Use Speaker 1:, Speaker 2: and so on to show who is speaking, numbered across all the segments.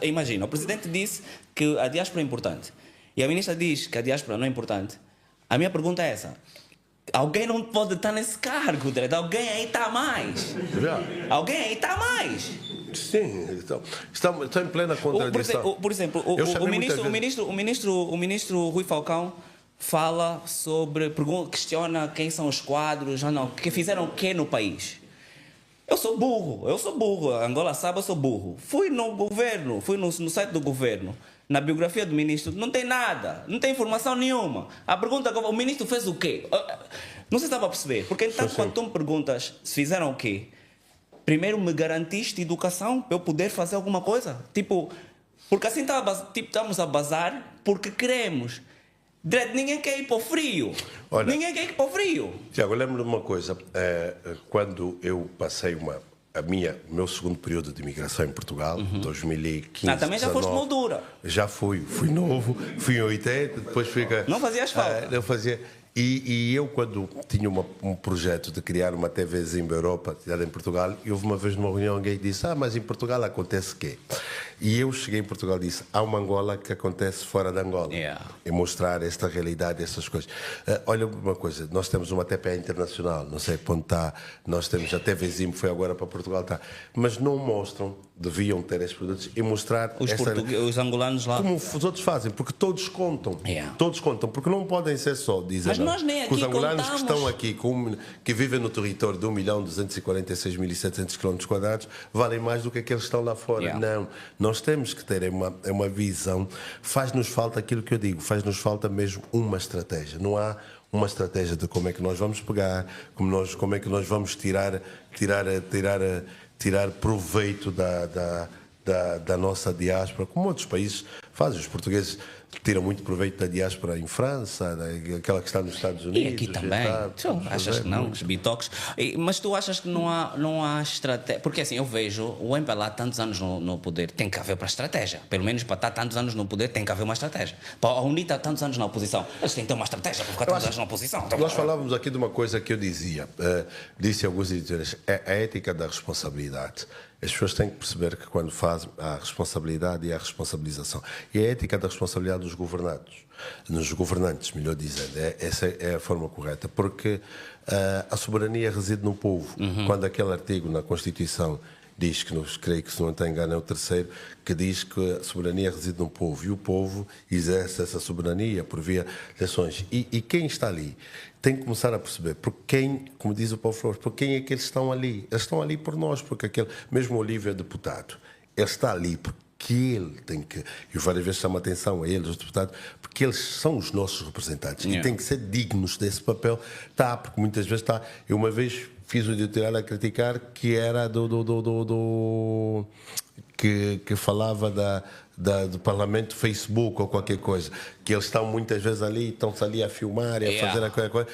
Speaker 1: Imagina, o presidente disse que a diáspora é importante e a ministra diz que a diáspora não é importante. A minha pergunta é essa. Alguém não pode estar nesse cargo, direito. Alguém aí está mais. Alguém aí está mais.
Speaker 2: Sim, então, está em plena contradição.
Speaker 1: Por exemplo, o ministro Rui Falcão fala sobre, questiona quem são os quadros, que fizeram o quê no país. Eu sou burro. Angola sabe, eu sou burro. Fui no governo, fui no site do governo. Na biografia do ministro não tem nada, não tem informação nenhuma. A pergunta é: o ministro fez o quê? Não se estava a perceber. Porque então, quando tu me perguntas se fizeram o quê, primeiro me garantiste educação para eu poder fazer alguma coisa? Tipo, porque assim estamos a bazar porque queremos. Ninguém quer ir para o frio.
Speaker 2: Olha,
Speaker 1: ninguém quer ir para o frio.
Speaker 2: Tiago, eu lembro de uma coisa. Quando eu passei o meu segundo período de imigração em Portugal, 2015.
Speaker 1: Também já foste moldura.
Speaker 2: Já fui novo, fui em 80, depois fui.
Speaker 1: Não fazias falta.
Speaker 2: Não fazia. E eu, quando tinha um projeto de criar uma TVzinha em Europa, em Portugal, e houve uma vez numa reunião alguém disse: mas em Portugal acontece o quê? E eu cheguei em Portugal e disse: há uma Angola que acontece fora da Angola. E mostrar esta realidade, essas coisas. Olha uma coisa, nós temos uma TPA internacional, não sei quando está, nós temos a TVzinho que foi agora para Portugal, está, mas não mostram, deviam ter esses produtos e mostrar
Speaker 1: os angolanos lá.
Speaker 2: Como os outros fazem, porque todos contam. Todos contam, porque não podem ser só dizer.
Speaker 1: Mas nós nem aqui
Speaker 2: os angolanos
Speaker 1: contamos.
Speaker 2: Que estão aqui, que vivem no território de 1.246.700 km², valem mais do que aqueles que estão lá fora. Não. Nós temos que ter uma visão. Faz-nos falta aquilo que eu digo, faz-nos falta mesmo uma estratégia. Não há uma estratégia de como é que nós vamos pegar, como é que nós vamos tirar proveito da nossa diáspora, como outros países fazem. Os portugueses tiram muito proveito da diáspora em França, aquela que está nos Estados Unidos.
Speaker 1: E aqui também. Tu achas que não? Os bitoques. Mas tu achas que não há estratégia? Porque assim, eu vejo o MPLA há tantos anos no poder, tem que haver para estratégia. Pelo menos para estar tantos anos no poder, tem que haver uma estratégia. Para a UNITA há tantos anos na oposição, eles têm que ter uma estratégia para ficar tantos anos na oposição.
Speaker 2: Nós falávamos aqui de uma coisa que eu dizia, disse a alguns editores, é a ética da responsabilidade. As pessoas têm que perceber que quando fazem a responsabilidade e a responsabilização. E a ética da responsabilidade dos governantes, melhor dizendo, essa é a forma correta, porque a soberania reside no povo. Quando aquele artigo na Constituição diz que, creio que se não tem engano é o terceiro, que diz que a soberania reside no povo e o povo exerce essa soberania por via de eleições. E quem está ali tem que começar a perceber por quem, como diz o Paulo Flores, por quem é que eles estão ali. Eles estão ali por nós, porque mesmo o Olívio é deputado, ele está ali porque ele tem que, e várias vezes chama atenção a eles, os deputados, porque eles são os nossos representantes e têm que ser dignos desse papel. Porque muitas vezes está. Eu uma vez fiz o editorial a criticar que era que falava do Parlamento Facebook ou qualquer coisa, que eles estão muitas vezes ali, estão-se ali a filmar e a fazer aquela coisa.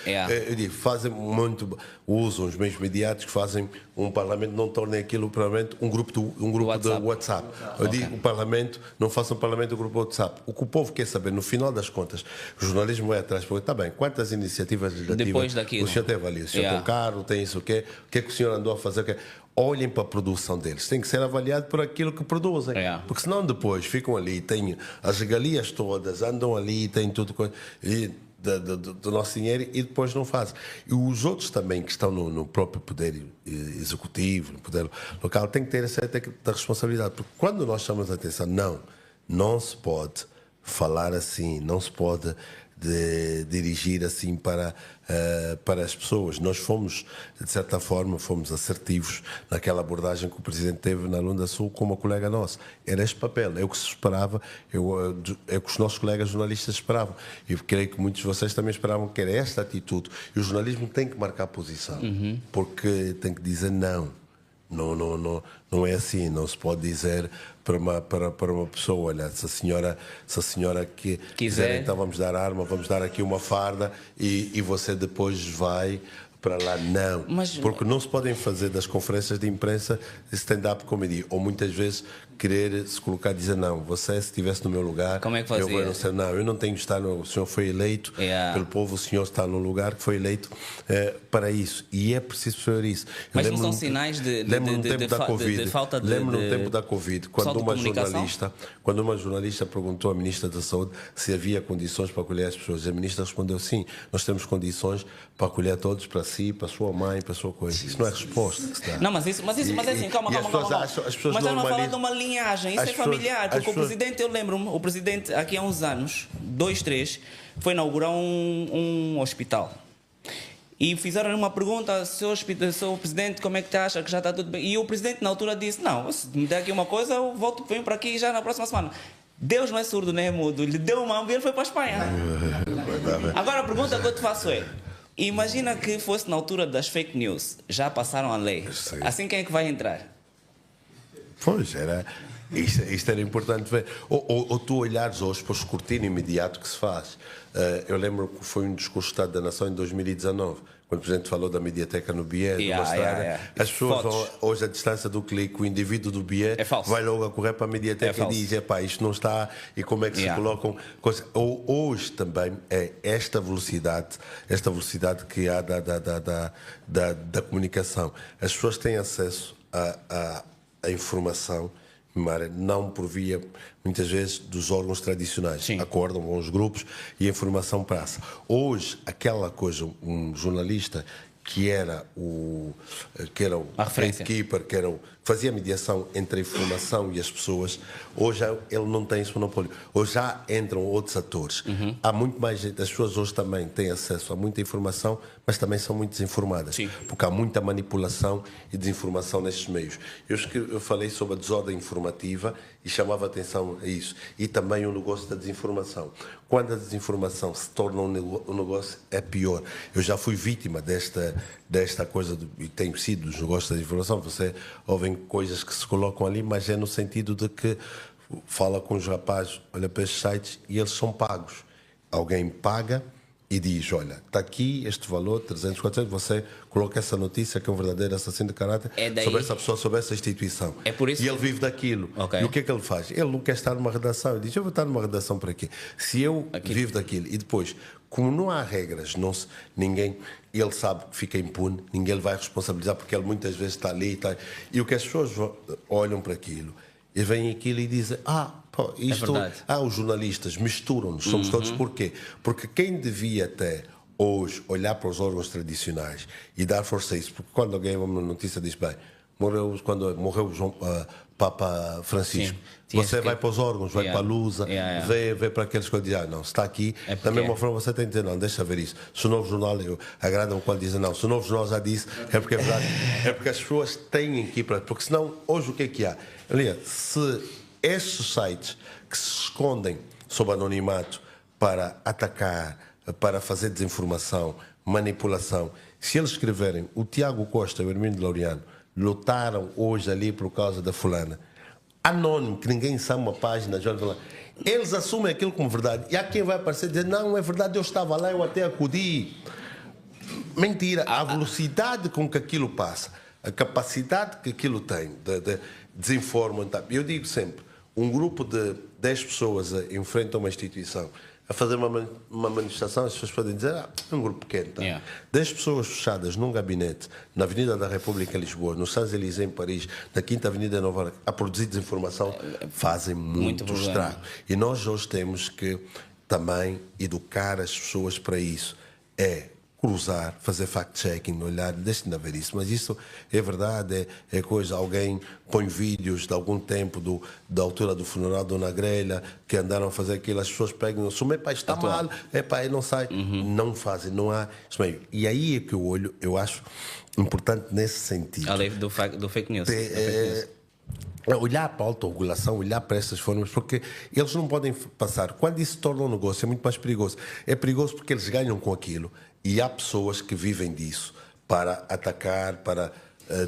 Speaker 2: Eu digo, fazem muito, usam os meios mediáticos, fazem um Parlamento, não tornem aquilo um Parlamento, um grupo de WhatsApp. Eu digo, o Parlamento, não façam um Parlamento, um grupo de WhatsApp. O que o povo quer saber, no final das contas, o jornalismo vai atrás, porque está bem, quantas iniciativas legislativas o senhor teve ali? O senhor tem um carro, tem isso, o que é que o senhor andou a fazer? Olhem para a produção deles, tem que ser avaliado por aquilo que produzem, porque senão depois ficam ali, têm as regalias todas, andam ali, têm tudo do nosso dinheiro e depois não fazem. E os outros também que estão no próprio poder executivo, no poder local, têm que ter essa ética da responsabilidade, porque quando nós chamamos a atenção, não se pode falar assim, não se pode dirigir assim para as pessoas. Nós fomos, de certa forma, assertivos naquela abordagem que o Presidente teve na Lunda Sul com uma colega nossa. Era este papel, é o que se esperava, é o que os nossos colegas jornalistas esperavam. E creio que muitos de vocês também esperavam que era esta atitude. E o jornalismo tem que marcar posição, porque tem que dizer não. Não é assim, não se pode dizer para uma pessoa, olha, se a senhora quiser, então vamos dar arma, vamos dar aqui uma farda e você depois vai para lá. Não, porque não se podem fazer das conferências de imprensa stand-up comedy, ou muitas vezes querer se colocar e dizer, não, você se estivesse no meu lugar,
Speaker 1: como é que fazia?
Speaker 2: Eu não tenho que estar, o senhor foi eleito pelo povo, o senhor está no lugar que foi eleito para isso. E é preciso perceber isso.
Speaker 1: Mas não são sinais de falta de...
Speaker 2: Lembro no tempo da Covid, quando uma jornalista perguntou à Ministra da Saúde se havia condições para acolher as pessoas. A Ministra respondeu, sim, nós temos condições para acolher todos, para si, para a sua mãe, para a sua coisa. Isso não é resposta que se dá.
Speaker 1: Não, mas é assim, calma.
Speaker 2: As pessoas
Speaker 1: mas não falar de uma linhagem, isso é familiar, porque o presidente, eu lembro-me, o presidente aqui há uns anos, 2, 3, foi inaugurar um hospital. E fizeram uma pergunta, seu presidente, como é que te acha que já está tudo bem? E o presidente na altura disse, não, se me der aqui uma coisa, eu volto, venho para aqui já na próxima semana. Deus não é surdo nem é mudo, lhe deu uma e ele foi para a Espanha. Agora a pergunta que eu te faço é, imagina que fosse na altura das fake news, já passaram a lei, assim quem é que vai entrar?
Speaker 2: Pois, isto era importante ver. Ou tu olhares hoje para o escrutínio imediato que se faz. Eu lembro que foi um discurso do Estado da Nação em 2019, quando o Presidente falou da mediateca no BIE. As pessoas vão, hoje, à distância do clique, o indivíduo do BIE vai logo a correr para a mediateca e diz, isto não está, e como é que se colocam coisas. Hoje também é esta velocidade que há da comunicação. As pessoas têm acesso a informação, não por via, muitas vezes, dos órgãos tradicionais. Sim. Acordam com os grupos e a informação passa. Hoje, aquela coisa, um jornalista que era o gatekeeper, que fazia a mediação entre a informação e as pessoas, hoje ele não tem esse monopólio. Hoje já entram outros atores. Há muito mais gente, as pessoas hoje também têm acesso a muita informação, mas também são muito desinformadas. Sim. Porque há muita manipulação e desinformação nestes meios. Eu falei sobre a desordem informativa e chamava a atenção a isso. E também o negócio da desinformação. Quando a desinformação se torna um negócio, é pior. Eu já fui vítima desta coisa, e tenho sido dos negócios da desinformação. Você ouvem coisas que se colocam ali, mas é no sentido de que fala com os rapazes, olha para estes sites e eles são pagos. Alguém paga e diz, olha, está aqui este valor, 300, 400, você coloca essa notícia que é um verdadeiro assassino de caráter sobre essa pessoa, sobre essa instituição.
Speaker 1: É por isso
Speaker 2: e ele vive daquilo. Okay. E o que é que ele faz? Ele não quer estar numa redação. Ele diz, eu vou estar numa redação para quê? Se eu vivo daquilo e depois, como não há regras, ninguém... Ele sabe que fica impune, ninguém lhe vai responsabilizar porque ele muitas vezes está ali. E o que as pessoas olham para aquilo e veem aquilo e dizem, isto... os jornalistas misturam-nos, somos todos. Porquê? Porque quem devia até hoje olhar para os órgãos tradicionais e dar força a isso, porque quando alguém uma notícia diz, bem, quando morreu Papa Francisco, você vai para os órgãos, vai para a Lusa, vê para aqueles que dizem, não, se está aqui, da mesma forma você tem que dizer, não, deixa ver isso. Se o novo jornal, agrada-me quando dizem, não, se o novo jornal já disse, é porque é verdade, é porque as pessoas têm que ir para... Porque senão, hoje o que há? Olha, se estes sites que se escondem sob anonimato para atacar, para fazer desinformação, manipulação, se eles escreverem, o Tiago Costa e o Hermínio de Laureano lutaram hoje ali por causa da fulana, anónimo, que ninguém sabe uma página, eles assumem aquilo como verdade. E há quem vai aparecer e dizer, não, é verdade, eu estava lá, eu até acudi. Mentira, a velocidade com que aquilo passa, a capacidade que aquilo tem de desinformar. Eu digo sempre, um grupo de 10 pessoas enfrenta uma instituição a fazer uma manifestação, as pessoas podem dizer, é um grupo pequeno. 10 pessoas fechadas num gabinete, na Avenida da República em Lisboa, no Champs-Élysées em Paris, na Quinta Avenida de Nova Iorque, a produzir desinformação, fazem muito estrago. E nós hoje temos que também educar as pessoas para isso. Cruzar, fazer fact-checking, olhar, deixem de ver isso, mas isso é verdade, é coisa, alguém põe vídeos de algum tempo da altura do funeral da Dona Grelha, que andaram a fazer aquilo, as pessoas pegam, assumem, está mal, não sai, não fazem, não há isso meio. E aí é que eu olho, eu acho importante nesse sentido.
Speaker 1: A lei do fake news.
Speaker 2: Olhar para a autorregulação, olhar para essas formas, porque eles não podem passar. Quando isso se torna um negócio, é muito mais perigoso. É perigoso porque eles ganham com aquilo. E há pessoas que vivem disso para atacar, para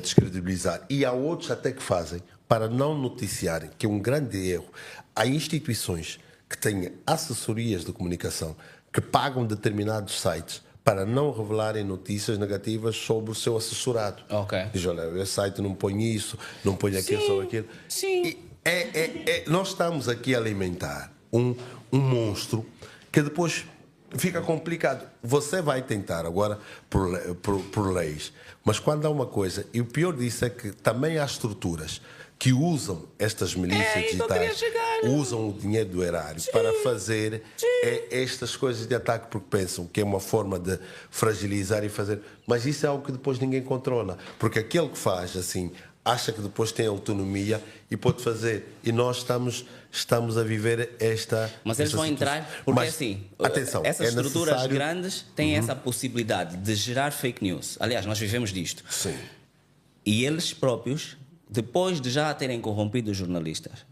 Speaker 2: descredibilizar. E há outros até que fazem para não noticiarem, que é um grande erro. Há instituições que têm assessorias de comunicação que pagam determinados sites para não revelarem notícias negativas sobre o seu assessorado. Diz, olha, esse site não põe isso, não põe aquilo, sobre aquilo.
Speaker 1: Sim.
Speaker 2: nós estamos aqui a alimentar um monstro que depois fica complicado. Você vai tentar agora por leis, mas quando há uma coisa, e o pior disso é que também há estruturas que usam estas milícias digitais, usam o dinheiro do erário para fazer estas coisas de ataque, porque pensam que é uma forma de fragilizar e fazer. Mas isso é algo que depois ninguém controla, porque aquele que faz assim acha que depois tem autonomia e pode fazer. E nós estamos a viver esta.
Speaker 1: Mas eles vão entrar, porque assim,
Speaker 2: atenção,
Speaker 1: essas estruturas grandes têm essa possibilidade de gerar fake news. Aliás, nós vivemos disto.
Speaker 2: Sim.
Speaker 1: E eles próprios, depois de já terem corrompido os jornalistas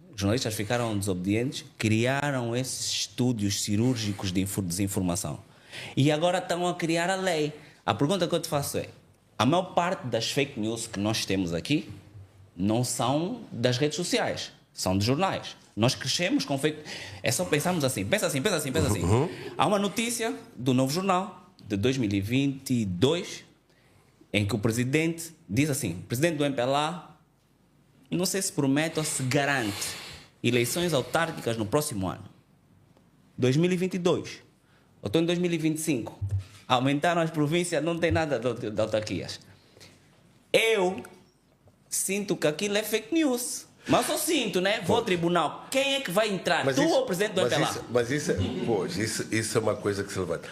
Speaker 1: ficaram desobedientes, criaram esses estúdios cirúrgicos de desinformação. E agora estão a criar a lei. A pergunta que eu te faço é: a maior parte das fake news que nós temos aqui não são das redes sociais, são de jornais. Nós crescemos com fake. É só pensarmos assim, pensa assim. Há uma notícia do Novo Jornal de 2022 em que o presidente diz assim: presidente do MPLA, não sei se promete ou se garante eleições autárquicas no próximo ano. 2022. Eu estou em 2025. Aumentaram as províncias, não tem nada de autarquias. Eu sinto que aquilo é fake news. Mas eu sinto, né? Vou ao tribunal. Quem é que vai entrar? Tu ou o presidente do MPLA?
Speaker 2: Mas isso é uma coisa que se levanta.